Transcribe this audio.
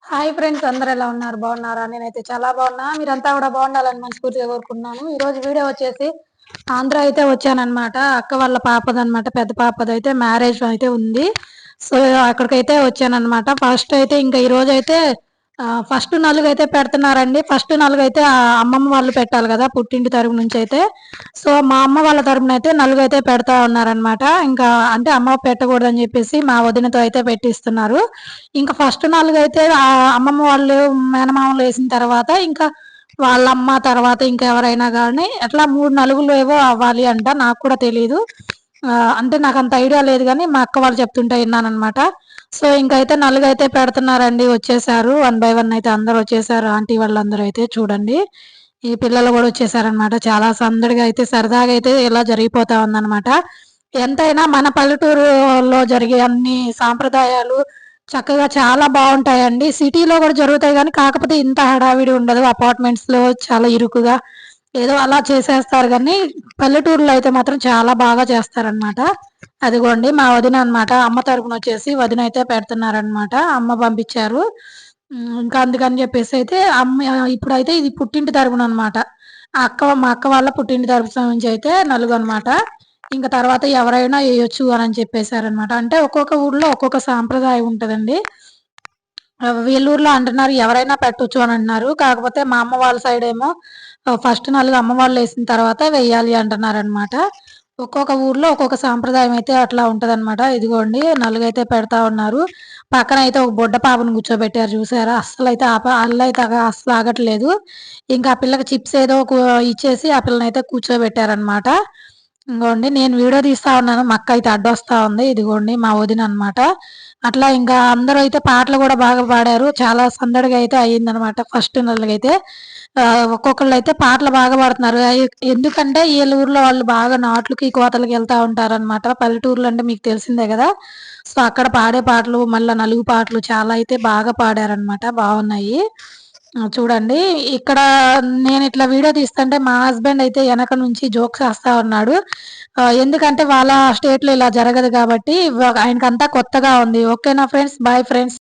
Hi friends, అందరూ ఎలా ఉన్నారు? బాగున్నారా? నేనైతే చాలా బాగున్నా. మీరంతా కూడా బాగుండాలని మనస్ఫూర్తిగా కోరుకుంటున్నాను. ఈ రోజు వీడియో వచ్చేసి ఆంధ్ర అయితే వచ్చానన్నమాట. అక్క వాళ్ళ పాపదన్నమాట, పెద్ద పాపదైతే మ్యారేజ్ అయితే ఉంది. సో అక్కడికైతే వచ్చానన్నమాట. ఫస్ట్ అయితే ఇంకా ఈ రోజు అయితే ఫస్ట్ నలుగైతే పెడుతున్నారండి. ఫస్ట్ నలుగైతే అమ్మమ్మ వాళ్ళు పెట్టాలి కదా, పుట్టింటి తరపు నుంచి అయితే. సో మా అమ్మ వాళ్ళ తరపున అయితే నలుగైతే పెడతా ఉన్నారనమాట. ఇంకా అంటే అమ్మ పెట్టకూడదని చెప్పేసి మా వదినతో అయితే పెట్టిస్తున్నారు. ఇంకా ఫస్ట్ నలుగైతే అమ్మమ్మ వాళ్ళు మేనమామలు వేసిన తర్వాత ఇంకా వాళ్ళమ్మ తర్వాత ఇంకా ఎవరైనా కానీ అట్లా 3 నలుగులు ఏవో అవ్వాలి అంట. నాకు కూడా తెలీదు. అంటే నాకు అంత ఐడియా లేదు కానీ మా అక్క వాళ్ళు చెప్తుంటే విన్నానమాట. సో ఇంకైతే నలుగైతే పెడుతున్నారండి. వచ్చేసారు 1 బై 1 అయితే అందరూ వచ్చేసారు. ఆంటీ వాళ్ళందరూ అయితే చూడండి. ఈ పిల్లలు కూడా వచ్చేసారనమాట. చాలా సందడిగా అయితే సరదాగా అయితే ఇలా జరిగిపోతా ఉందన్నమాట. ఎంతైనా మన పల్లెటూరులో జరిగే అన్ని సాంప్రదాయాలు చక్కగా చాలా బావుంటాయండి. సిటీలో కూడా జరుగుతాయి గానీ, కాకపోతే ఇంత హడావిడి ఉండదు. అపార్ట్మెంట్స్‌లో చాలా ఇరుకుగా ఏదో అలా చేసేస్తారు గానీ, పల్లెటూరులో అయితే మాత్రం చాలా బాగా చేస్తారనమాట. అదిగోండి మా వదిన అనమాట. అమ్మ తరపునొచ్చేసి వదిన అయితే పెడుతున్నారనమాట. అమ్మ పంపించారు. ఇంకా అందుకని జెప్పేసి అయితే ఇప్పుడైతే ఇది పుట్టింటి తరపుననమాట. మా అక్క వాళ్ళ పుట్టింటి తరపు నుంచి అయితే నలుగనమాట. ఇంక తర్వాత ఎవరైనా ఎయొచ్చు అనని చెప్పేసారనమాట. అంటే ఒక్కొక్క ఊర్లో ఒక్కొక్క సాంప్రదాయం ఉంటదండి. వీళ్ళూర్లో అంటున్నారు ఎవరైనా పెట్టొచ్చు అని అంటున్నారు. కాకపోతే మా అమ్మ వాళ్ళ సైడేమో ఫస్ట్ నలుగు అమ్మ వాళ్ళేసిన తర్వాత వెయ్యాలి అంటున్నారనమాట. ఒక్కొక్క ఊర్లో ఒక్కొక్క సాంప్రదాయం అయితే అట్లా ఉంటదనమాట. ఇదిగోండి నలుగైతే పెడతా ఉన్నారు. పక్కనయితే ఒక బుడ్డ పాపను కూర్చోబెట్టారు చూసారా? అస్సలైతే అల్లయితే అస్సలు ఆగట్లేదు. ఇంకా ఆ పిల్లకి చిప్స్ ఏదో ఇచ్చేసి ఆ పిల్లనైతే కూర్చోబెట్టారనమాట. ఇంగోండి నేను వీడియో తీస్తా ఉన్నాను. మా అక్క అయితే అడ్డొస్తా ఉంది. ఇదిగోండి మా వదిననమాట. అట్లా ఇంకా అందరూ అయితే పాటలు కూడా బాగా పాడారు. చాలా సందడిగా అయితే అయిందనమాట ఫస్ట్ నలుగైతే. ఒక్కొక్కళ్ళైతే పాటలు బాగా పాడుతున్నారు. ఎందుకంటే ఈళ్ళ ఊర్లో వాళ్ళు బాగా నాట్లకి, కోతలకి ఎళ్తా ఉంటారనమాట. పల్లెటూర్లు అంటే మీకు తెలిసిందే గదా! సో అక్కడ పాడే పాటలు, మళ్ళా నలుగు పాటలు చాలా అయితే బాగా పాడారనమాట. బావున్నాయి. చూడండి ఇక్కడ నేనిట్లా వీడియో తీస్తుంటే మా హస్బెండ్ అయితే ఎనక నుంచి జోక్స్ ఏస్తా ఉన్నాడు. ఎందుకంటే వాళ్ళ స్టేట్‌లో ఇలా జరగదు గాబట్టి ఆయనకంతా కొత్తగా ఉంది. ఓకేనా ఫ్రెండ్స్. Bye friends.